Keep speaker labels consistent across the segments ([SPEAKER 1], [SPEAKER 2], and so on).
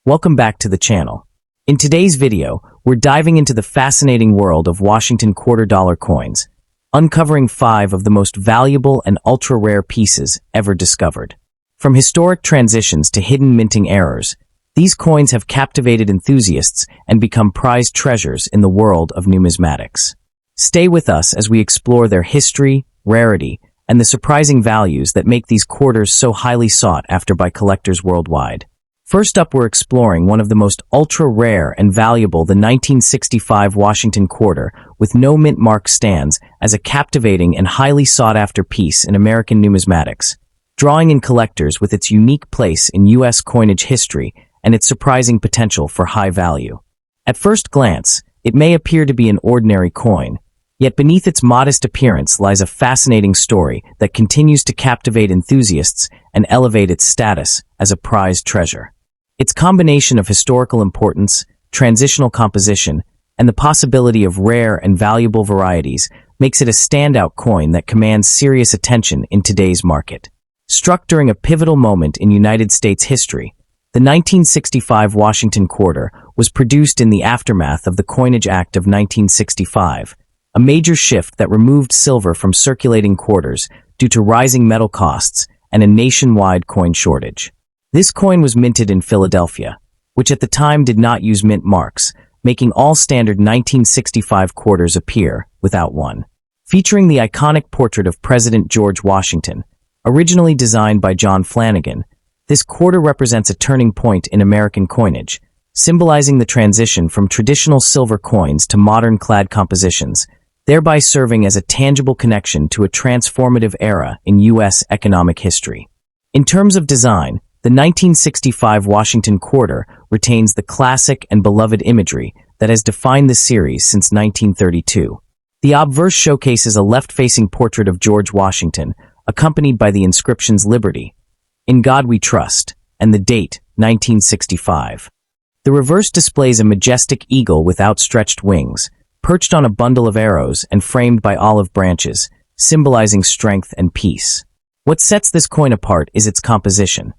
[SPEAKER 1] Welcome back to the channel. In today's video, we're diving into the fascinating world of Washington quarter-dollar coins, uncovering 5 of the most valuable and ultra-rare pieces ever discovered. From historic transitions to hidden minting errors, these coins have captivated enthusiasts and become prized treasures in the world of numismatics. Stay with us as we explore their history, rarity, and the surprising values that make these quarters so highly sought after by collectors worldwide. First up, we're exploring one of the most ultra-rare and valuable, the 1965 Washington quarter, with no mint mark, stands as a captivating and highly sought-after piece in American numismatics, drawing in collectors with its unique place in U.S. coinage history and its surprising potential for high value. At first glance, it may appear to be an ordinary coin, yet beneath its modest appearance lies a fascinating story that continues to captivate enthusiasts and elevate its status as a prized treasure. Its combination of historical importance, transitional composition, and the possibility of rare and valuable varieties makes it a standout coin that commands serious attention in today's market. Struck during a pivotal moment in United States history, the 1965 Washington quarter was produced in the aftermath of the Coinage Act of 1965, a major shift that removed silver from circulating quarters due to rising metal costs and a nationwide coin shortage. This coin was minted in Philadelphia, which at the time did not use mint marks, making all standard 1965 quarters appear without one. Featuring the iconic portrait of President George Washington, originally designed by John Flanagan, this quarter represents a turning point in American coinage, symbolizing the transition from traditional silver coins to modern clad compositions, thereby serving as a tangible connection to a transformative era in U.S. economic history. In terms of design, the 1965 Washington quarter retains the classic and beloved imagery that has defined the series since 1932. The obverse showcases a left-facing portrait of George Washington, accompanied by the inscriptions "Liberty," "In God We Trust," and the date, 1965. The reverse displays a majestic eagle with outstretched wings, perched on a bundle of arrows and framed by olive branches, symbolizing strength and peace. What sets this coin apart is its composition.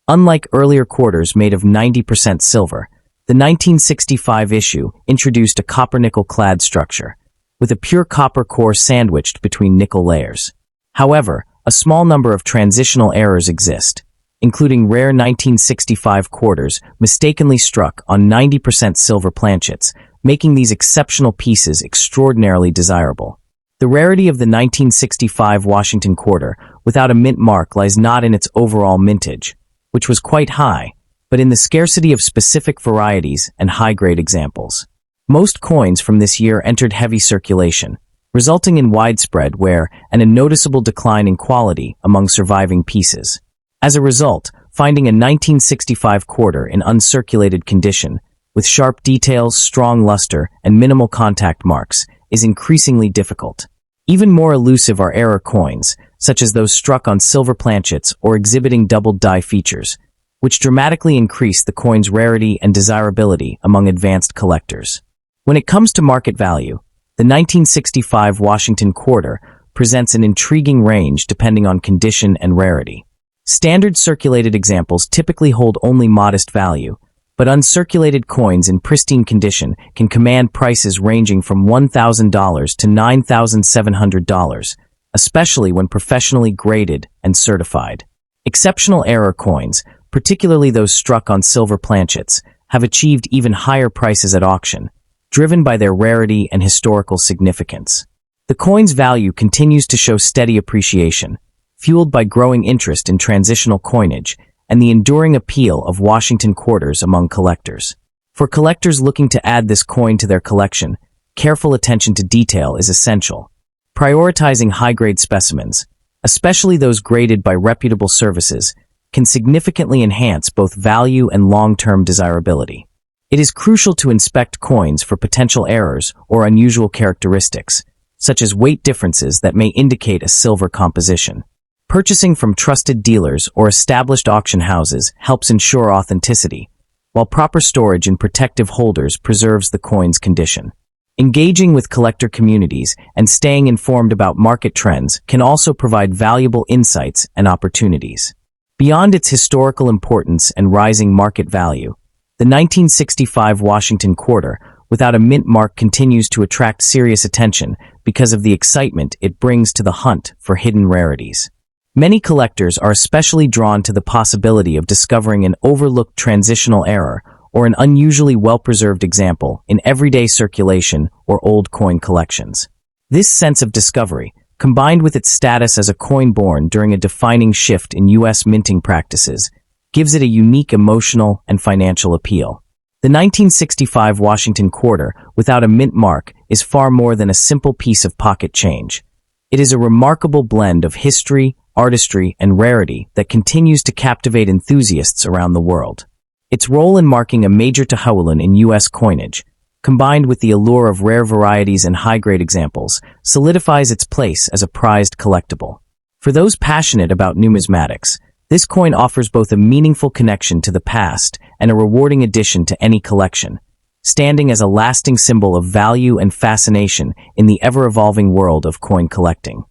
[SPEAKER 1] Unlike earlier quarters made of 90% silver, the 1965 issue introduced a copper-nickel clad structure, with a pure copper core sandwiched between nickel layers. However, a small number of transitional errors exist, including rare 1965 quarters mistakenly struck on 90% silver planchets, making these exceptional pieces extraordinarily desirable. The rarity of the 1965 Washington quarter without a mint mark lies not in its overall mintage, which was quite high, but in the scarcity of specific varieties and high-grade examples. Most coins from this year entered heavy circulation, resulting in widespread wear and a noticeable decline in quality among surviving pieces. As a result, finding a 1965 quarter in uncirculated condition, with sharp details, strong luster, and minimal contact marks, is increasingly difficult. Even more elusive are error coins, such as those struck on silver planchets or exhibiting doubled die features, which dramatically increase the coin's rarity and desirability among advanced collectors. When it comes to market value, the 1965 Washington quarter presents an intriguing range depending on condition and rarity. Standard circulated examples typically hold only modest value, but uncirculated coins in pristine condition can command prices ranging from $1,000 to $9,700, especially when professionally graded and certified. Exceptional error coins, particularly those struck on silver planchets, have achieved even higher prices at auction, driven by their rarity and historical significance. The coin's value continues to show steady appreciation, fueled by growing interest in transitional coinage and the enduring appeal of Washington quarters among collectors. For collectors looking to add this coin to their collection, careful attention to detail is essential. Prioritizing high-grade specimens, especially those graded by reputable services, can significantly enhance both value and long-term desirability. It is crucial to inspect coins for potential errors or unusual characteristics, such as weight differences that may indicate a silver composition. Purchasing from trusted dealers or established auction houses helps ensure authenticity, while proper storage in protective holders preserves the coin's condition. Engaging with collector communities and staying informed about market trends can also provide valuable insights and opportunities. Beyond its historical importance and rising market value, The 1965 Washington quarter, without a mint mark, continues to attract serious attention because of the excitement it brings to the hunt for hidden rarities. Many collectors are especially drawn to the possibility of discovering an overlooked transitional error or an unusually well-preserved example in everyday circulation or old coin collections. This sense of discovery, combined with its status as a coin born during a defining shift in U.S. minting practices, gives it a unique emotional and financial appeal. The 1965 Washington quarter, without a mint mark, is far more than a simple piece of pocket change. It is a remarkable blend of history, artistry, and rarity that continues to captivate enthusiasts around the world. Its role in marking a major tahawulun in U.S. coinage, combined with the allure of rare varieties and high-grade examples, solidifies its place as a prized collectible. For those passionate about numismatics, this coin offers both a meaningful connection to the past and a rewarding addition to any collection, standing as a lasting symbol of value and fascination in the ever-evolving world of coin collecting.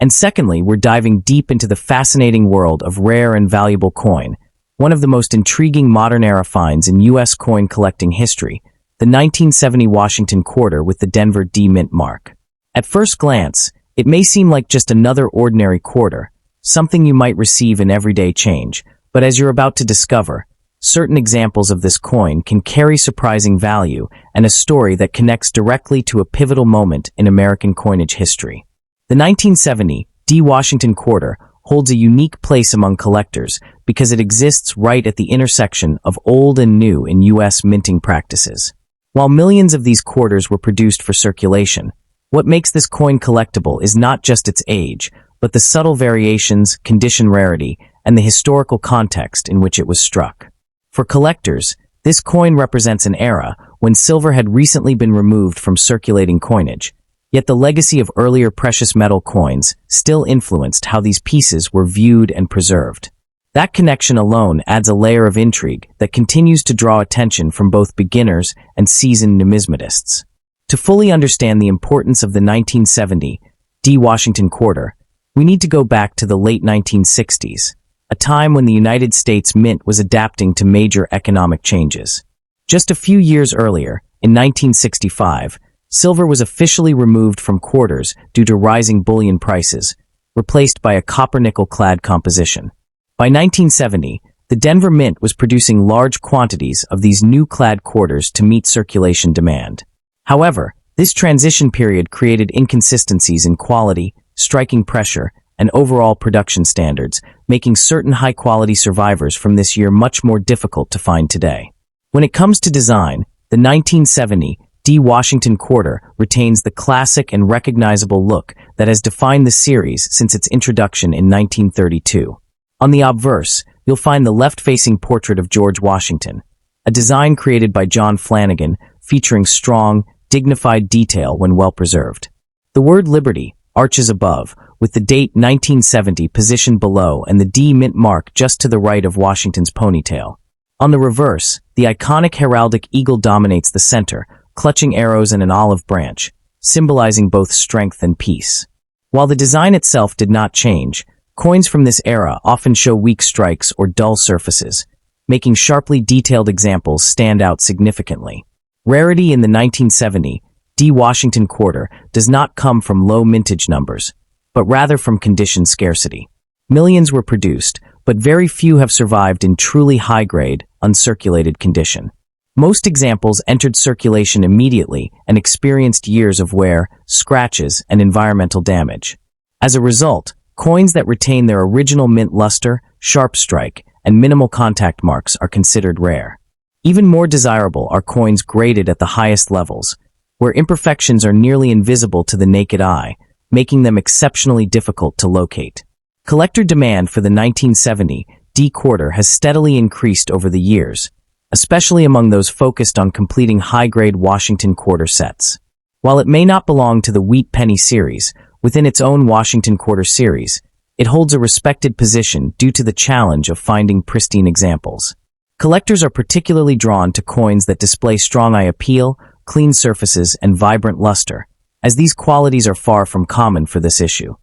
[SPEAKER 1] And secondly, we're diving deep into the fascinating world of rare and valuable coin, one of the most intriguing modern-era finds in U.S. coin collecting history, the 1970 Washington quarter with the Denver D mint mark. At first glance, it may seem like just another ordinary quarter, something you might receive in everyday change, but as you're about to discover, certain examples of this coin can carry surprising value and a story that connects directly to a pivotal moment in American coinage history. The 1970 D Washington quarter holds a unique place among collectors because it exists right at the intersection of old and new in U.S. minting practices. While millions of these quarters were produced for circulation, what makes this coin collectible is not just its age, but the subtle variations, condition rarity, and the historical context in which it was struck. For collectors, this coin represents an era when silver had recently been removed from circulating coinage, yet the legacy of earlier precious metal coins still influenced how these pieces were viewed and preserved. That connection alone adds a layer of intrigue that continues to draw attention from both beginners and seasoned numismatists. To fully understand the importance of the 1970 D Washington quarter, we need to go back to the late 1960s, a time when the United States Mint was adapting to major economic changes. Just a few years earlier, in 1965, silver was officially removed from quarters due to rising bullion prices, replaced by a copper-nickel-clad composition. By 1970, the Denver Mint was producing large quantities of these new clad quarters to meet circulation demand. However, this transition period created inconsistencies in quality, striking pressure, and overall production standards, making certain high-quality survivors from this year much more difficult to find today. When it comes to design, the 1970 D Washington quarter retains the classic and recognizable look that has defined the series since its introduction in 1932. On the obverse, you'll find the left-facing portrait of George Washington, a design created by John Flanagan featuring strong, dignified detail when well-preserved. The word Liberty arches above, with the date 1970 positioned below and the D mint mark just to the right of Washington's ponytail. On the reverse, the iconic heraldic eagle dominates the center, clutching arrows and an olive branch, symbolizing both strength and peace. While the design itself did not change, coins from this era often show weak strikes or dull surfaces, making sharply detailed examples stand out significantly. Rarity in the 1970 D Washington quarter does not come from low mintage numbers, but rather from condition scarcity. Millions were produced, but very few have survived in truly high-grade, uncirculated condition. Most examples entered circulation immediately and experienced years of wear, scratches, and environmental damage. As a result, coins that retain their original mint luster, sharp strike, and minimal contact marks are considered rare. Even more desirable are coins graded at the highest levels, where imperfections are nearly invisible to the naked eye, making them exceptionally difficult to locate. Collector demand for the 1970 D quarter has steadily increased over the years, especially among those focused on completing high-grade Washington quarter sets. While it may not belong to the Wheat Penny series, within its own Washington quarter series, it holds a respected position due to the challenge of finding pristine examples. Collectors are particularly drawn to coins that display strong eye appeal, clean surfaces, and vibrant luster, as these qualities are far from common for this issue.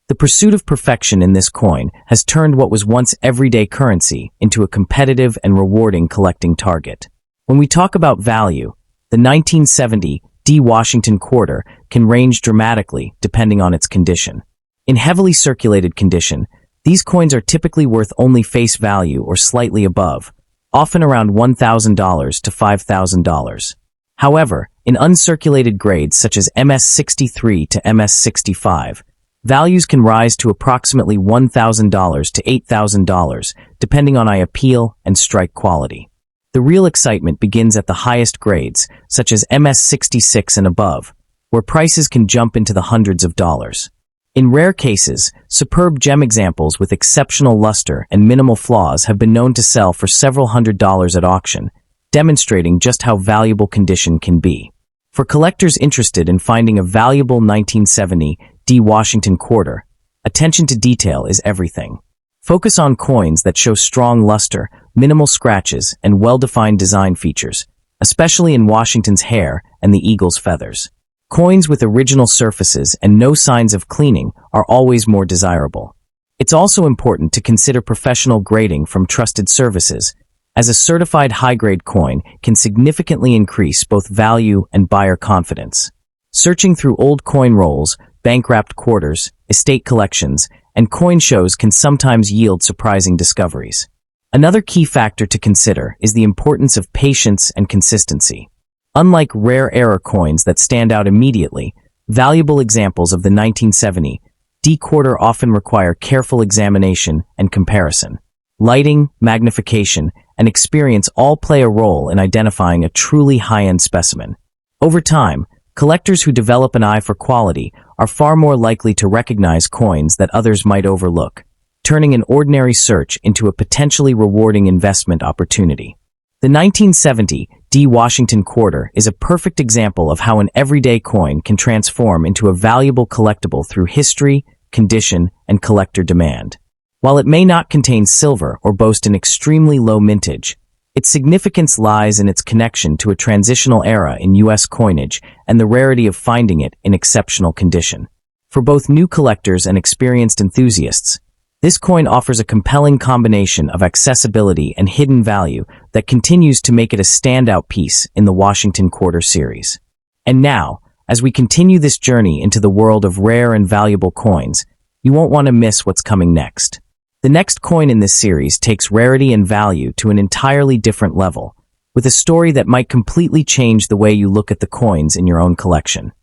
[SPEAKER 1] The pursuit of perfection in this coin has turned what was once everyday currency into a competitive and rewarding collecting target. When we talk about value, the 1970 D Washington quarter can range dramatically depending on its condition. In heavily circulated condition, these coins are typically worth only face value or slightly above, often around $1,000 to $5,000. However, in uncirculated grades such as MS-63 to MS-65, values can rise to approximately $1,000 to $8,000, depending on eye appeal and strike quality. The real excitement begins at the highest grades, such as MS-66 and above, where prices can jump into the hundreds of dollars. In rare cases, superb gem examples with exceptional luster and minimal flaws have been known to sell for several $100s at auction, demonstrating just how valuable condition can be. For collectors interested in finding a valuable 1970 D Washington quarter, attention to detail is everything. Focus on coins that show strong luster, minimal scratches, and well-defined design features, especially in Washington's hair and the eagle's feathers. Coins with original surfaces and no signs of cleaning are always more desirable. It's also important to consider professional grading from trusted services, as a certified high-grade coin can significantly increase both value and buyer confidence. Searching through old coin rolls, bank-wrapped quarters, estate collections, and coin shows can sometimes yield surprising discoveries. Another key factor to consider is the importance of patience and consistency. Unlike rare error coins that stand out immediately, valuable examples of the 1970 D quarter often require careful examination and comparison. Lighting, magnification, and experience all play a role in identifying a truly high-end specimen. Over time, collectors who develop an eye for quality are far more likely to recognize coins that others might overlook, turning an ordinary search into a potentially rewarding investment opportunity. The 1970 D Washington quarter is a perfect example of how an everyday coin can transform into a valuable collectible through history, condition, and collector demand. While it may not contain silver or boast an extremely low mintage, its significance lies in its connection to a transitional era in U.S. coinage and the rarity of finding it in exceptional condition. For both new collectors and experienced enthusiasts, this coin offers a compelling combination of accessibility and hidden value that continues to make it a standout piece in the Washington Quarter series. And now, as we continue this journey into the world of rare and valuable coins, you won't want to miss what's coming next. The next coin in this series takes rarity and value to an entirely different level, with a story that might completely change the way you look at the coins in your own collection.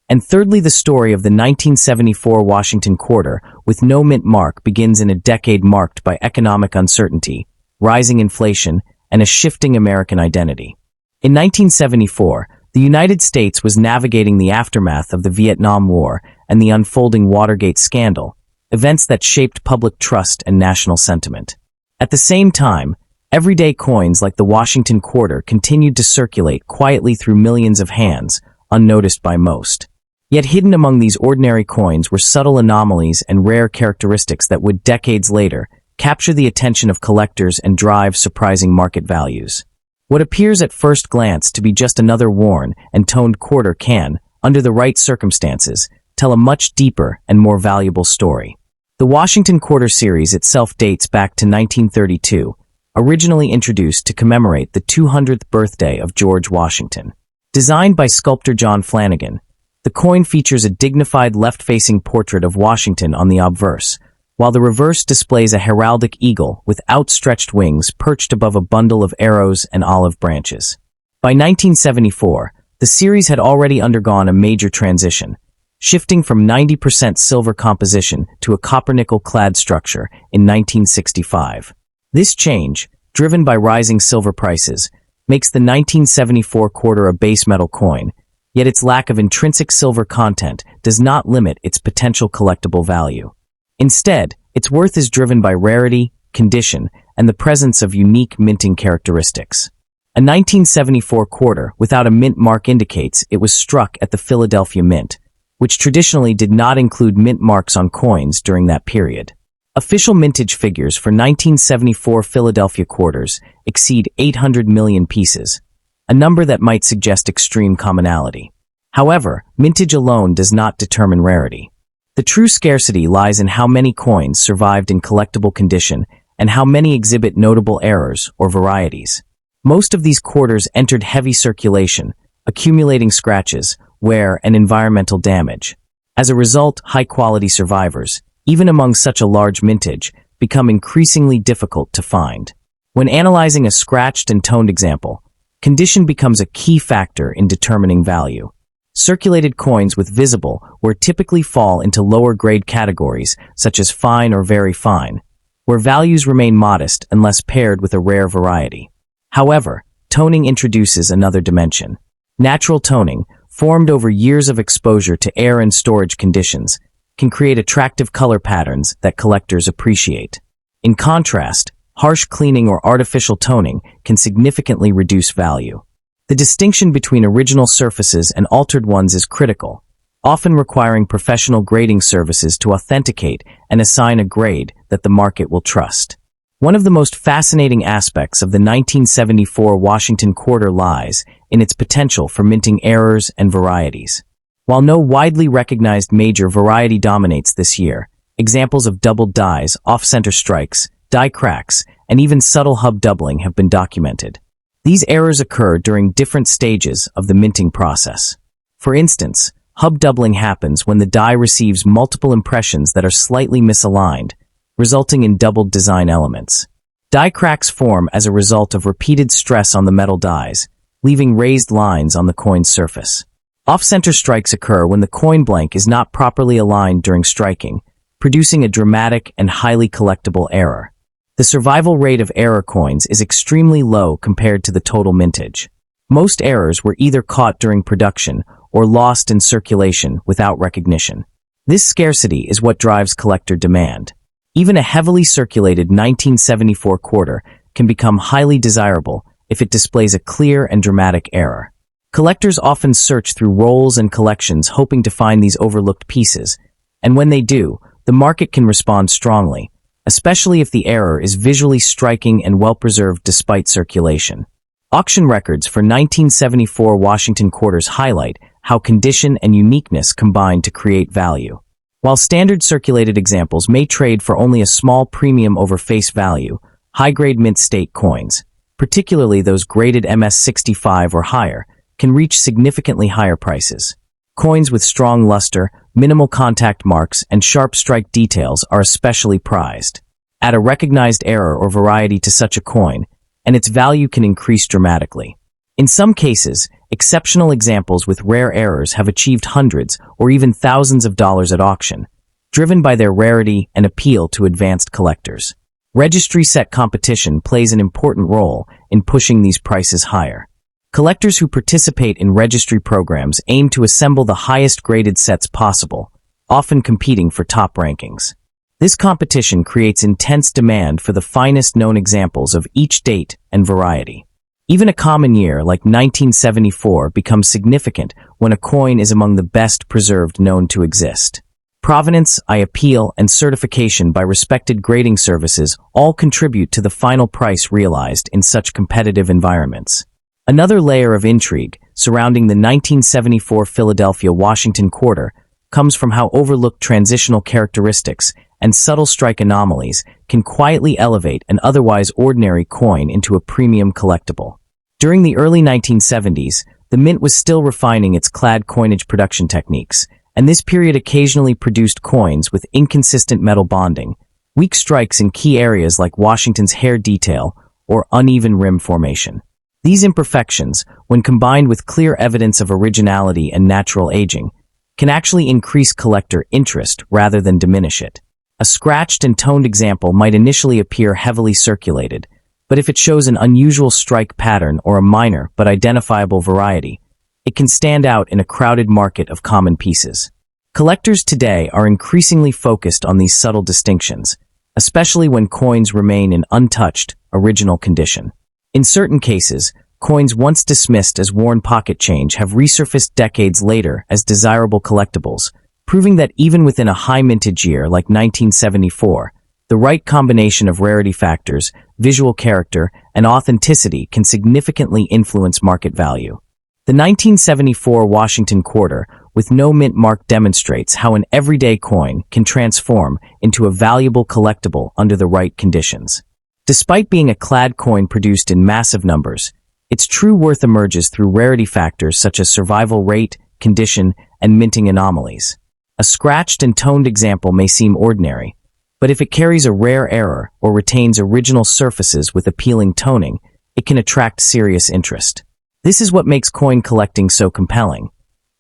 [SPEAKER 1] And thirdly, the story of the 1974 Washington Quarter with no mint mark begins in a decade marked by economic uncertainty, rising inflation, and a shifting American identity. In 1974, the United States was navigating the aftermath of the Vietnam War and the unfolding Watergate scandal, events that shaped public trust and national sentiment. At the same time, everyday coins like the Washington Quarter continued to circulate quietly through millions of hands, unnoticed by most. Yet hidden among these ordinary coins were subtle anomalies and rare characteristics that would decades later capture the attention of collectors and drive surprising market values. What appears at first glance to be just another worn and toned quarter can, under the right circumstances, tell a much deeper and more valuable story. The Washington Quarter series itself dates back to 1932, originally introduced to commemorate the 200th birthday of George Washington. Designed by sculptor John Flanagan, the coin features a dignified left-facing portrait of Washington on the obverse, while the reverse displays a heraldic eagle with outstretched wings perched above a bundle of arrows and olive branches. By 1974, the series had already undergone a major transition, shifting from 90% silver composition to a copper-nickel-clad structure in 1965. This change, driven by rising silver prices, makes the 1974 quarter a base metal coin, yet its lack of intrinsic silver content does not limit its potential collectible value. Instead, its worth is driven by rarity, condition, and the presence of unique minting characteristics. A 1974 quarter without a mint mark indicates it was struck at the Philadelphia Mint, which traditionally did not include mint marks on coins during that period. Official mintage figures for 1974 Philadelphia quarters exceed 800 million pieces, a number that might suggest extreme commonality. However, mintage alone does not determine rarity. The true scarcity lies in how many coins survived in collectible condition and how many exhibit notable errors or varieties. Most of these quarters entered heavy circulation, accumulating scratches, wear, and environmental damage. As a result, high-quality survivors, even among such a large mintage, become increasingly difficult to find. When analyzing a scratched and toned example, condition becomes a key factor in determining value. Circulated coins with visible wear typically fall into lower-grade categories, such as fine or very fine, where values remain modest unless paired with a rare variety. However, toning introduces another dimension. Natural toning, formed over years of exposure to air and storage conditions, can create attractive color patterns that collectors appreciate. In contrast, harsh cleaning or artificial toning can significantly reduce value. The distinction between original surfaces and altered ones is critical, often requiring professional grading services to authenticate and assign a grade that the market will trust. One of the most fascinating aspects of the 1974 Washington Quarter lies in its potential for minting errors and varieties. While no widely recognized major variety dominates this year, examples of doubled dies, off-center strikes, die cracks, and even subtle hub doubling have been documented. These errors occur during different stages of the minting process. For instance, hub doubling happens when the die receives multiple impressions that are slightly misaligned, resulting in doubled design elements. Die cracks form as a result of repeated stress on the metal dies, leaving raised lines on the coin's surface. Off-center strikes occur when the coin blank is not properly aligned during striking, producing a dramatic and highly collectible error. The survival rate of error coins is extremely low compared to the total mintage. Most errors were either caught during production or lost in circulation without recognition. This scarcity is what drives collector demand. Even a heavily circulated 1974 quarter can become highly desirable if it displays a clear and dramatic error. Collectors often search through rolls and collections hoping to find these overlooked pieces, and when they do, the market can respond strongly, especially if the error is visually striking and well-preserved despite circulation. Auction records for 1974 Washington quarters highlight how condition and uniqueness combine to create value. While standard circulated examples may trade for only a small premium over face value, high-grade mint state coins, particularly those graded MS-65 or higher, can reach significantly higher prices. Coins with strong luster, minimal contact marks, and sharp strike details are especially prized. Add a recognized error or variety to such a coin, and its value can increase dramatically. In some cases, exceptional examples with rare errors have achieved hundreds or even thousands of dollars at auction, driven by their rarity and appeal to advanced collectors. Registry set competition plays an important role in pushing these prices higher. Collectors who participate in registry programs aim to assemble the highest graded sets possible, often competing for top rankings. This competition creates intense demand for the finest known examples of each date and variety. Even a common year like 1974 becomes significant when a coin is among the best preserved known to exist. Provenance, appeal, and certification by respected grading services all contribute to the final price realized in such competitive environments. Another layer of intrigue surrounding the 1974 Philadelphia-Washington quarter comes from how overlooked transitional characteristics and subtle strike anomalies can quietly elevate an otherwise ordinary coin into a premium collectible. During the early 1970s, the mint was still refining its clad coinage production techniques, and this period occasionally produced coins with inconsistent metal bonding, weak strikes in key areas like Washington's hair detail, or uneven rim formation. These imperfections, when combined with clear evidence of originality and natural aging, can actually increase collector interest rather than diminish it. A scratched and toned example might initially appear heavily circulated, but if it shows an unusual strike pattern or a minor but identifiable variety, it can stand out in a crowded market of common pieces. Collectors today are increasingly focused on these subtle distinctions, especially when coins remain in untouched, original condition. In certain cases, coins once dismissed as worn pocket change have resurfaced decades later as desirable collectibles, proving that even within a high mintage year like 1974, the right combination of rarity factors, visual character, and authenticity can significantly influence market value. The 1974 Washington quarter, with no mint mark, demonstrates how an everyday coin can transform into a valuable collectible under the right conditions. Despite being a clad coin produced in massive numbers, its true worth emerges through rarity factors such as survival rate, condition, and minting anomalies. A scratched and toned example may seem ordinary, but if it carries a rare error or retains original surfaces with appealing toning, it can attract serious interest. This is what makes coin collecting so compelling.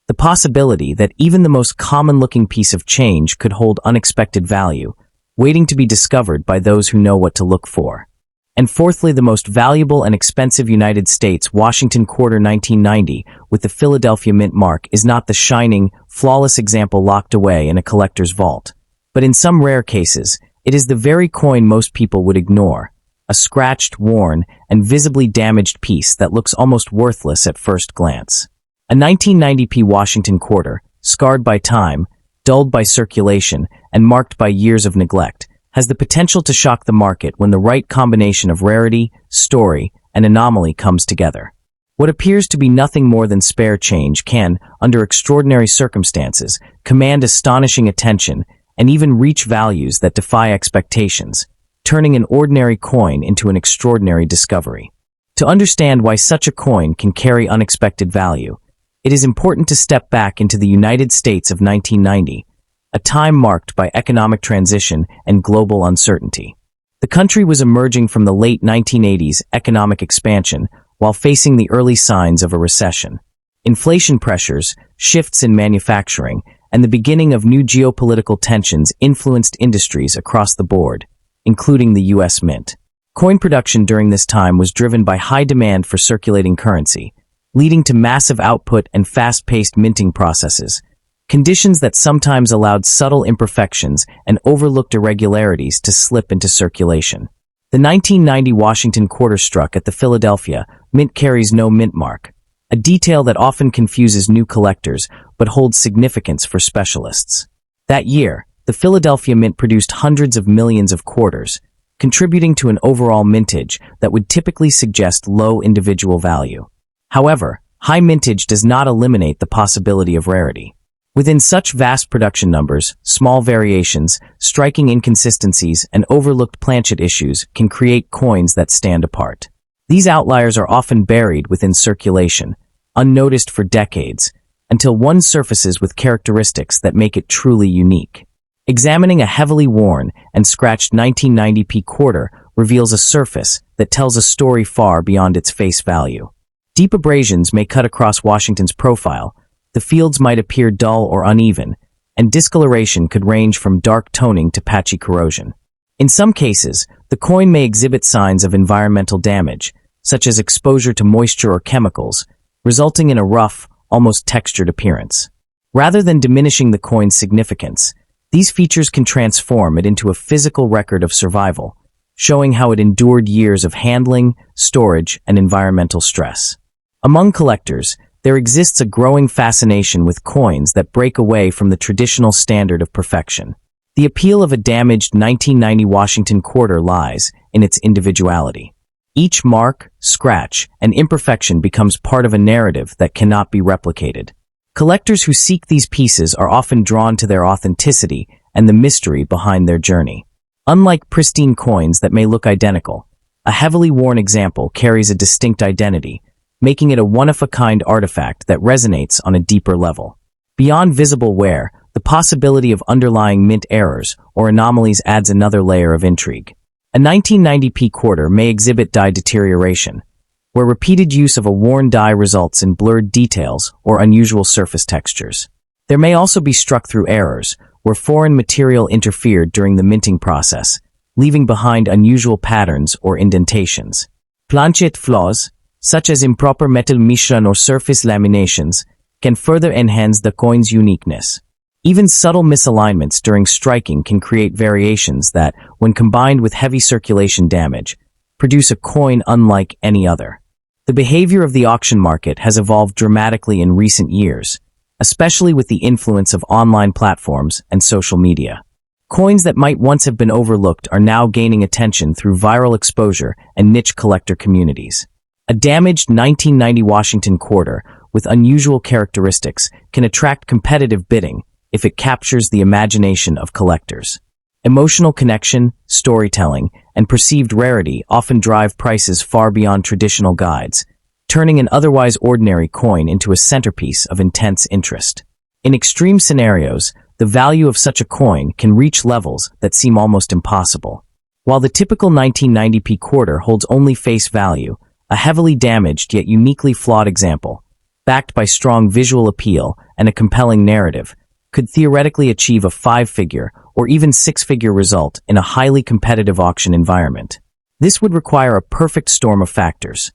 [SPEAKER 1] The possibility that even the most common-looking piece of change could hold unexpected value, waiting to be discovered by those who know what to look for. And fourthly, the most valuable and expensive United States Washington quarter 1990 with the Philadelphia Mint mark is not the shining, flawless example locked away in a collector's vault. But in some rare cases, it is the very coin most people would ignore, a scratched, worn, and visibly damaged piece that looks almost worthless at first glance. A 1990p Washington quarter, scarred by time, dulled by circulation, and marked by years of neglect, has the potential to shock the market when the right combination of rarity, story, and anomaly comes together. What appears to be nothing more than spare change can, under extraordinary circumstances, command astonishing attention and even reach values that defy expectations, turning an ordinary coin into an extraordinary discovery. To understand why such a coin can carry unexpected value, it is important to step back into the United States of 1990, a time marked by economic transition and global uncertainty. The country was emerging from the late 1980s economic expansion while facing the early signs of a recession. Inflation pressures, shifts in manufacturing, and the beginning of new geopolitical tensions influenced industries across the board, including the U.S. Mint. Coin production during this time was driven by high demand for circulating currency, leading to massive output and fast-paced minting processes, conditions that sometimes allowed subtle imperfections and overlooked irregularities to slip into circulation. The 1990 Washington quarter struck at the Philadelphia Mint carries no mint mark, a detail that often confuses new collectors but holds significance for specialists. That year, the Philadelphia Mint produced hundreds of millions of quarters, contributing to an overall mintage that would typically suggest low individual value. However, high mintage does not eliminate the possibility of rarity. Within such vast production numbers, small variations, striking inconsistencies, and overlooked planchet issues can create coins that stand apart. These outliers are often buried within circulation, unnoticed for decades, until one surfaces with characteristics that make it truly unique. Examining a heavily worn and scratched 1990p quarter reveals a surface that tells a story far beyond its face value. Deep abrasions may cut across Washington's profile, the fields might appear dull or uneven, and discoloration could range from dark toning to patchy corrosion. In some cases, the coin may exhibit signs of environmental damage, such as exposure to moisture or chemicals, resulting in a rough, almost textured appearance. Rather than diminishing the coin's significance, these features can transform it into a physical record of survival, showing how it endured years of handling, storage, and environmental stress. Among collectors, there exists a growing fascination with coins that break away from the traditional standard of perfection. The appeal of a damaged 1990 Washington quarter lies in its individuality. Each mark, scratch, and imperfection becomes part of a narrative that cannot be replicated. Collectors who seek these pieces are often drawn to their authenticity and the mystery behind their journey. Unlike pristine coins that may look identical, a heavily worn example carries a distinct identity, making it a one-of-a-kind artifact that resonates on a deeper level. Beyond visible wear, the possibility of underlying mint errors or anomalies adds another layer of intrigue. A 1990p quarter may exhibit die deterioration, where repeated use of a worn die results in blurred details or unusual surface textures. There may also be struck-through errors, where foreign material interfered during the minting process, leaving behind unusual patterns or indentations. Planchet flaws, such as improper metal mishran or surface laminations, can further enhance the coin's uniqueness. Even subtle misalignments during striking can create variations that, when combined with heavy circulation damage, produce a coin unlike any other. The behavior of the auction market has evolved dramatically in recent years, especially with the influence of online platforms and social media. Coins that might once have been overlooked are now gaining attention through viral exposure and niche collector communities. A damaged 1990 Washington quarter with unusual characteristics can attract competitive bidding if it captures the imagination of collectors. Emotional connection, storytelling, and perceived rarity often drive prices far beyond traditional guides, turning an otherwise ordinary coin into a centerpiece of intense interest. In extreme scenarios, the value of such a coin can reach levels that seem almost impossible. While the typical 1990p quarter holds only face value, a heavily damaged yet uniquely flawed example, backed by strong visual appeal and a compelling narrative, could theoretically achieve a 5-figure or even 6-figure result in a highly competitive auction environment. This would require a perfect storm of factors: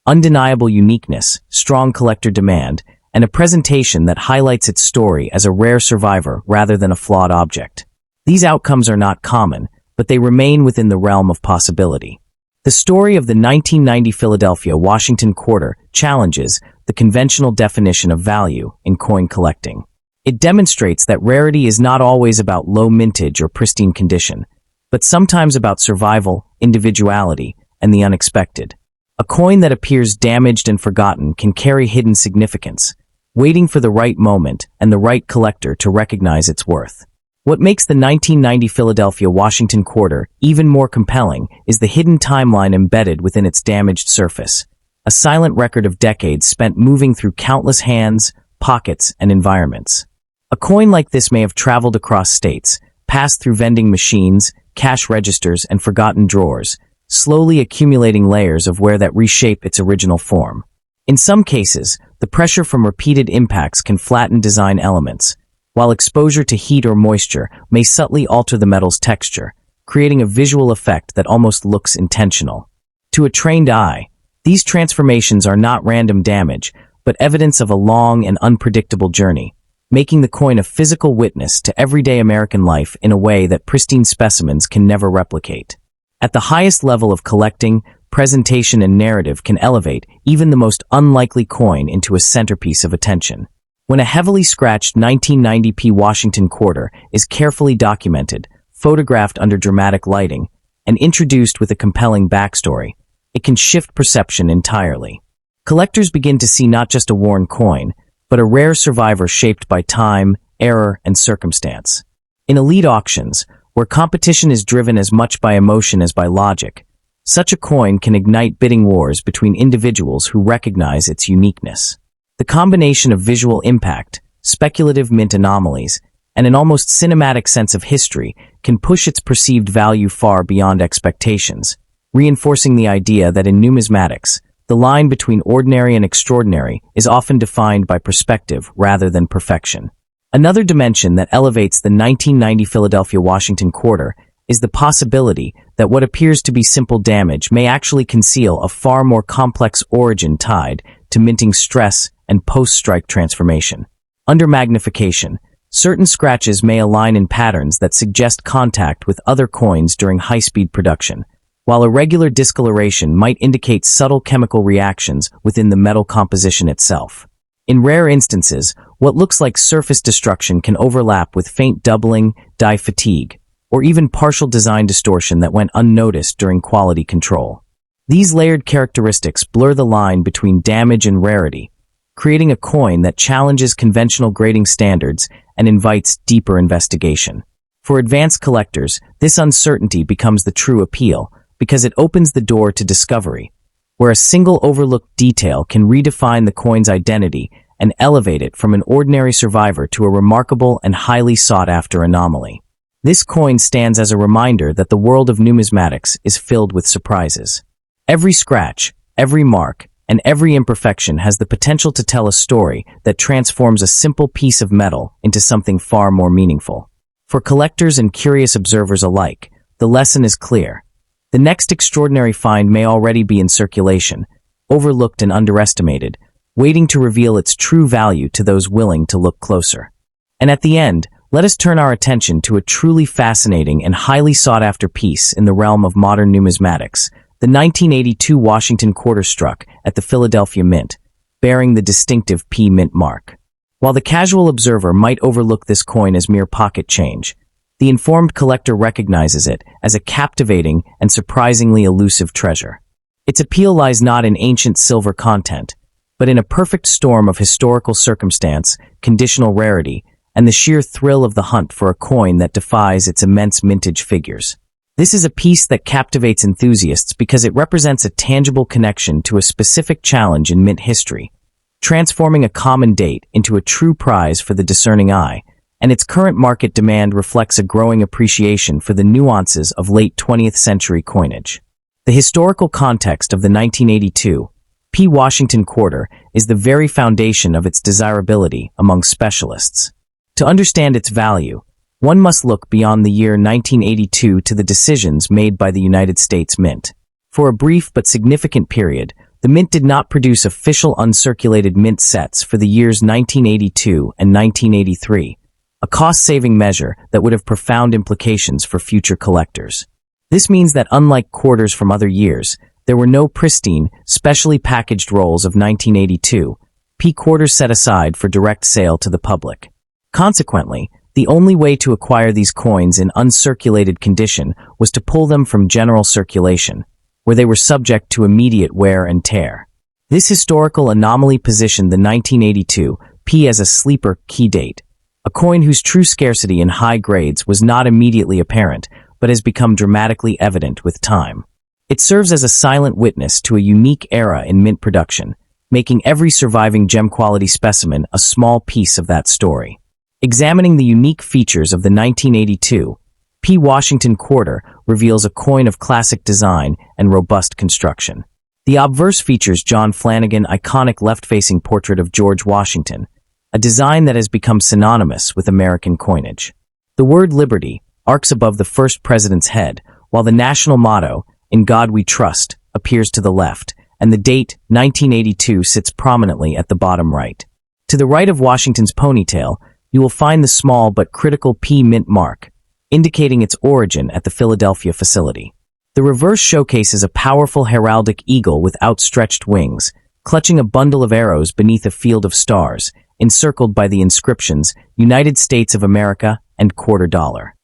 [SPEAKER 1] undeniable uniqueness, strong collector demand, and a presentation that highlights its story as a rare survivor rather than a flawed object. These outcomes are not common, but they remain within the realm of possibility. The story of the 1990 Philadelphia Washington quarter challenges the conventional definition of value in coin collecting. It demonstrates that rarity is not always about low mintage or pristine condition, but sometimes about survival, individuality, and the unexpected. A coin that appears damaged and forgotten can carry hidden significance, waiting for the right moment and the right collector to recognize its worth. What makes the 1990 Philadelphia Washington quarter even more compelling is the hidden timeline embedded within its damaged surface, a silent record of decades spent moving through countless hands, pockets, and environments. A coin like this may have traveled across states, passed through vending machines, cash registers, and forgotten drawers, slowly accumulating layers of wear that reshape its original form. In some cases, the pressure from repeated impacts can flatten design elements, while exposure to heat or moisture may subtly alter the metal's texture, creating a visual effect that almost looks intentional. To a trained eye, these transformations are not random damage, but evidence of a long and unpredictable journey, making the coin a physical witness to everyday American life in a way that pristine specimens can never replicate. At the highest level of collecting, presentation and narrative can elevate even the most unlikely coin into a centerpiece of attention. When a heavily scratched 1990p Washington quarter is carefully documented, photographed under dramatic lighting, and introduced with a compelling backstory, it can shift perception entirely. Collectors begin to see not just a worn coin, but a rare survivor shaped by time, error, and circumstance. In elite auctions, where competition is driven as much by emotion as by logic, such a coin can ignite bidding wars between individuals who recognize its uniqueness. The combination of visual impact, speculative mint anomalies, and an almost cinematic sense of history can push its perceived value far beyond expectations, reinforcing the idea that in numismatics, the line between ordinary and extraordinary is often defined by perspective rather than perfection. Another dimension that elevates the 1990 Philadelphia Washington quarter is the possibility that what appears to be simple damage may actually conceal a far more complex origin tied to minting stress and post-strike transformation. Under magnification, certain scratches may align in patterns that suggest contact with other coins during high-speed production, while irregular discoloration might indicate subtle chemical reactions within the metal composition itself. In rare instances, what looks like surface destruction can overlap with faint doubling, die fatigue, or even partial design distortion that went unnoticed during quality control. These layered characteristics blur the line between damage and rarity, creating a coin that challenges conventional grading standards and invites deeper investigation. For advanced collectors, this uncertainty becomes the true appeal because it opens the door to discovery, where a single overlooked detail can redefine the coin's identity and elevate it from an ordinary survivor to a remarkable and highly sought-after anomaly. This coin stands as a reminder that the world of numismatics is filled with surprises. Every scratch, every mark, and every imperfection has the potential to tell a story that transforms a simple piece of metal into something far more meaningful. For collectors and curious observers alike, the lesson is clear. The next extraordinary find may already be in circulation, overlooked and underestimated, waiting to reveal its true value to those willing to look closer. And at the end, let us turn our attention to a truly fascinating and highly sought-after piece in the realm of modern numismatics, the 1982 Washington quarter struck at the Philadelphia Mint, bearing the distinctive P Mint mark. While the casual observer might overlook this coin as mere pocket change, the informed collector recognizes it as a captivating and surprisingly elusive treasure. Its appeal lies not in ancient silver content, but in a perfect storm of historical circumstance, conditional rarity, and the sheer thrill of the hunt for a coin that defies its immense mintage figures. This is a piece that captivates enthusiasts because it represents a tangible connection to a specific challenge in mint history, transforming a common date into a true prize for the discerning eye, and its current market demand reflects a growing appreciation for the nuances of late 20th century coinage. The historical context of the 1982 P. Washington quarter is the very foundation of its desirability among specialists. To understand its value, one must look beyond the year 1982 to the decisions made by the United States Mint. For a brief but significant period, the Mint did not produce official uncirculated mint sets for the years 1982 and 1983, a cost-saving measure that would have profound implications for future collectors. This means that unlike quarters from other years, there were no pristine, specially packaged rolls of 1982 P quarters set aside for direct sale to the public. Consequently, the only way to acquire these coins in uncirculated condition was to pull them from general circulation, where they were subject to immediate wear and tear. This historical anomaly positioned the 1982 P as a sleeper key date, a coin whose true scarcity in high grades was not immediately apparent, but has become dramatically evident with time. It serves as a silent witness to a unique era in mint production, making every surviving gem-quality specimen a small piece of that story. Examining the unique features of the 1982 P. Washington quarter reveals a coin of classic design and robust construction. The obverse features John Flanagan's iconic left-facing portrait of George Washington, a design that has become synonymous with American coinage. The word liberty arcs above the first president's head, while the national motto, "In God We Trust," appears to the left, and the date, 1982, sits prominently at the bottom right. To the right of Washington's ponytail, you will find the small but critical P mint mark, indicating its origin at the Philadelphia facility. The reverse showcases a powerful heraldic eagle with outstretched wings, clutching a bundle of arrows beneath a field of stars, encircled by the inscriptions United States of America and quarter dollar.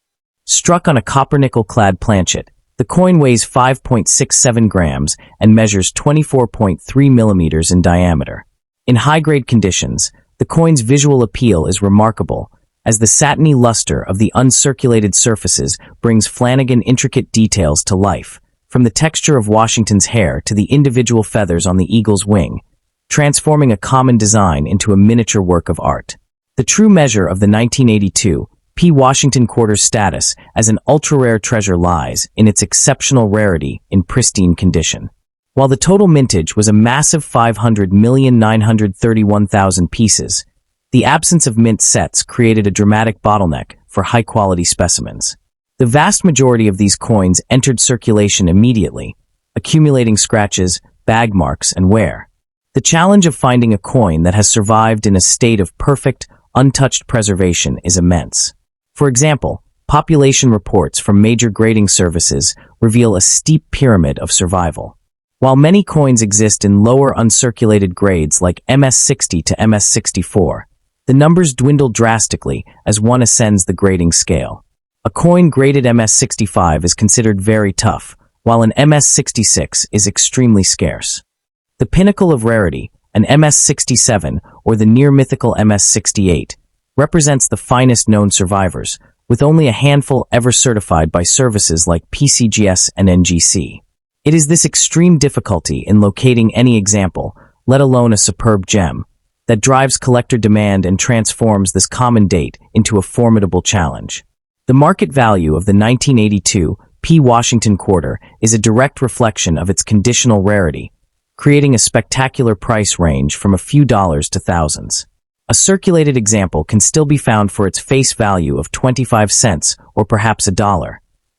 [SPEAKER 1] Struck on a copper-nickel-clad planchet, the coin weighs 5.67 grams and measures 24.3 millimeters in diameter. In high-grade conditions, the coin's visual appeal is remarkable, as the satiny luster of the uncirculated surfaces brings Flanagan's intricate details to life, from the texture of Washington's hair to the individual feathers on the eagle's wing, transforming a common design into a miniature work of art. The true measure of the 1982 P. Washington quarter's status as an ultra-rare treasure lies in its exceptional rarity in pristine condition. While the total mintage was a massive 500,931,000 pieces, the absence of mint sets created a dramatic bottleneck for high-quality specimens. The vast majority of these coins entered circulation immediately, accumulating scratches, bag marks, and wear. The challenge of finding a coin that has survived in a state of perfect, untouched preservation is immense. For example, population reports from major grading services reveal a steep pyramid of survival. While many coins exist in lower uncirculated grades like MS60 to MS64, the numbers dwindle drastically as one ascends the grading scale. A coin graded MS65 is considered very tough, while an MS66 is extremely scarce. The pinnacle of rarity, an MS67 or the near-mythical MS68, represents the finest known survivors, with only a handful ever certified by services like PCGS and NGC. It is this extreme difficulty in locating any example, let alone a superb gem, that drives collector demand and transforms this common date into a formidable challenge. The market value of the 1982 P. Washington quarter is a direct reflection of its conditional rarity, creating a spectacular price range from a few dollars to thousands. A circulated example can still be found for its face value of 25 cents or perhaps $1,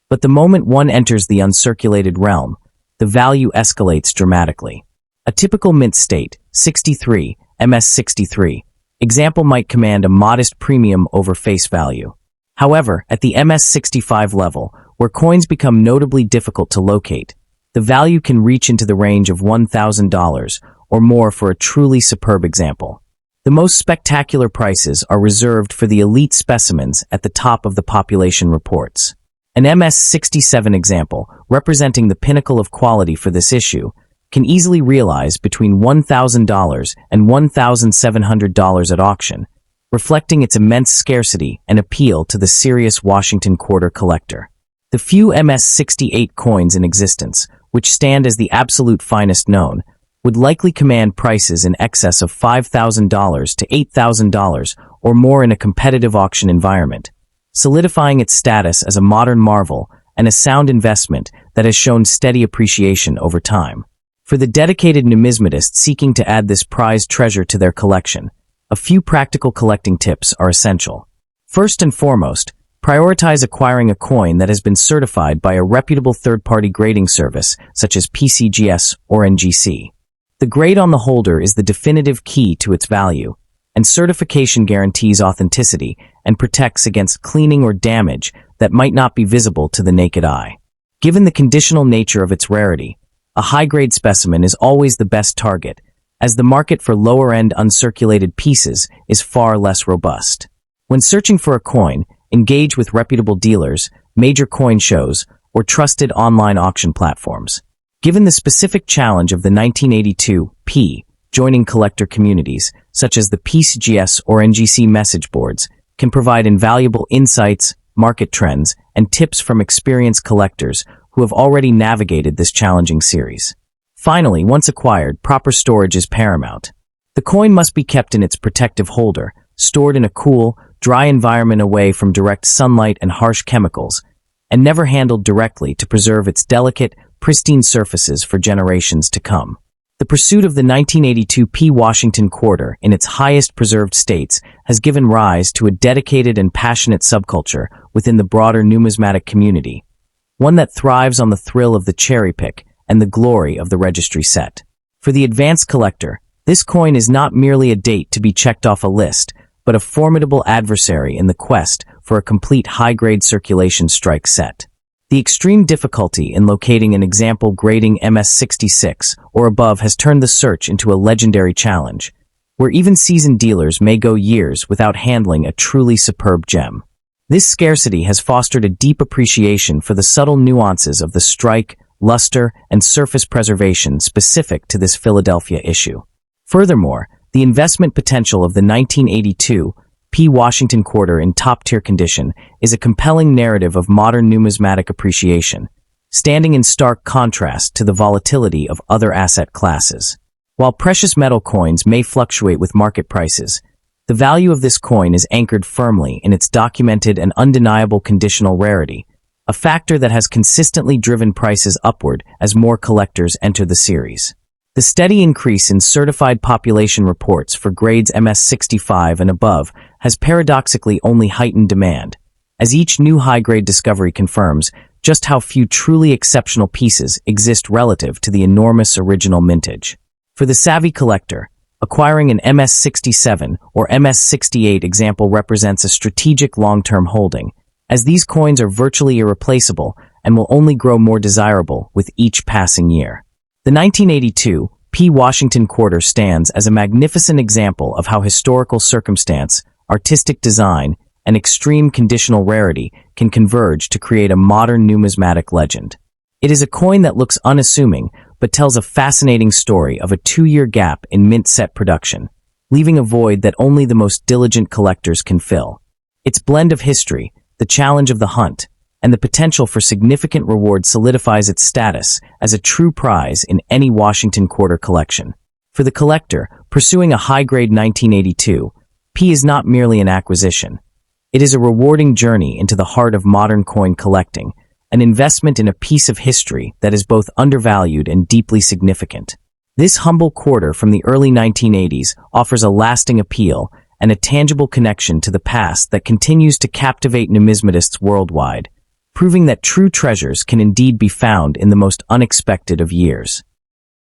[SPEAKER 1] but the moment one enters the uncirculated realm, the value escalates dramatically. A typical mint state, 63, MS63, example might command a modest premium over face value. However, at the MS65 level, where coins become notably difficult to locate, the value can reach into the range of $1,000 or more for a truly superb example. The most spectacular prices are reserved for the elite specimens at the top of the population reports. An MS67 example, representing the pinnacle of quality for this issue, can easily realize between $1,000 and $1,700 at auction, reflecting its immense scarcity and appeal to the serious Washington quarter collector. The The few MS-68 coins in existence, which stand as the absolute finest known, would likely command prices in excess of $5,000 to $8,000 or more in a competitive auction environment, solidifying its status as a modern marvel and a sound investment that has shown steady appreciation over time. For the dedicated numismatist seeking to add this prized treasure to their collection, a few practical collecting tips are essential. First and foremost, prioritize acquiring a coin that has been certified by a reputable third-party grading service such as PCGS or NGC. The grade on the holder is the definitive key to its value, and certification guarantees authenticity and protects against cleaning or damage that might not be visible to the naked eye. Given the conditional nature of its rarity, a high-grade specimen is always the best target, as the market for lower-end uncirculated pieces is far less robust. When searching for a coin, engage with reputable dealers, major coin shows, or trusted online auction platforms. Given the specific challenge of the 1982 P joining collector communities, such as the PCGS or NGC message boards, can provide invaluable insights, market trends, and tips from experienced collectors who have already navigated this challenging series. Finally, once acquired, proper storage is paramount. The coin must be kept in its protective holder, stored in a cool, dry environment away from direct sunlight and harsh chemicals, and never handled directly to preserve its delicate, pristine surfaces for generations to come. The pursuit of the 1982 P Washington quarter in its highest preserved states has given rise to a dedicated and passionate subculture within the broader numismatic community, one that thrives on the thrill of the cherry pick and the glory of the registry set. For the advanced collector, this coin is not merely a date to be checked off a list, but a formidable adversary in the quest for a complete high-grade circulation strike set. The extreme difficulty in locating an example grading MS-66 or above has turned the search into a legendary challenge, where even seasoned dealers may go years without handling a truly superb gem. This scarcity has fostered a deep appreciation for the subtle nuances of the strike, luster, and surface preservation specific to this Philadelphia issue. Furthermore, the investment potential of the 1982 P Washington quarter in top-tier condition is a compelling narrative of modern numismatic appreciation, standing in stark contrast to the volatility of other asset classes. While precious metal coins may fluctuate with market prices, the value of this coin is anchored firmly in its documented and undeniable conditional rarity, a factor that has consistently driven prices upward as more collectors enter the series. The steady increase in certified population reports for grades MS-65 and above has paradoxically only heightened demand, as each new high-grade discovery confirms just how few truly exceptional pieces exist relative to the enormous original mintage. For the savvy collector, acquiring an MS-67 or MS-68 example represents a strategic long-term holding, as these coins are virtually irreplaceable and will only grow more desirable with each passing year. The 1982 P Washington quarter stands as a magnificent example of how historical circumstance, artistic design, and extreme conditional rarity can converge to create a modern numismatic legend. It is a coin that looks unassuming, but tells a fascinating story of a 2-year gap in mint set production, leaving a void that only the most diligent collectors can fill. Its blend of history, the challenge of the hunt, and the potential for significant reward solidifies its status as a true prize in any Washington quarter collection. For the collector, pursuing a high-grade 1982, P is not merely an acquisition. It is a rewarding journey into the heart of modern coin collecting, an investment in a piece of history that is both undervalued and deeply significant. This humble quarter from the early 1980s offers a lasting appeal and a tangible connection to the past that continues to captivate numismatists worldwide, proving that true treasures can indeed be found in the most unexpected of years.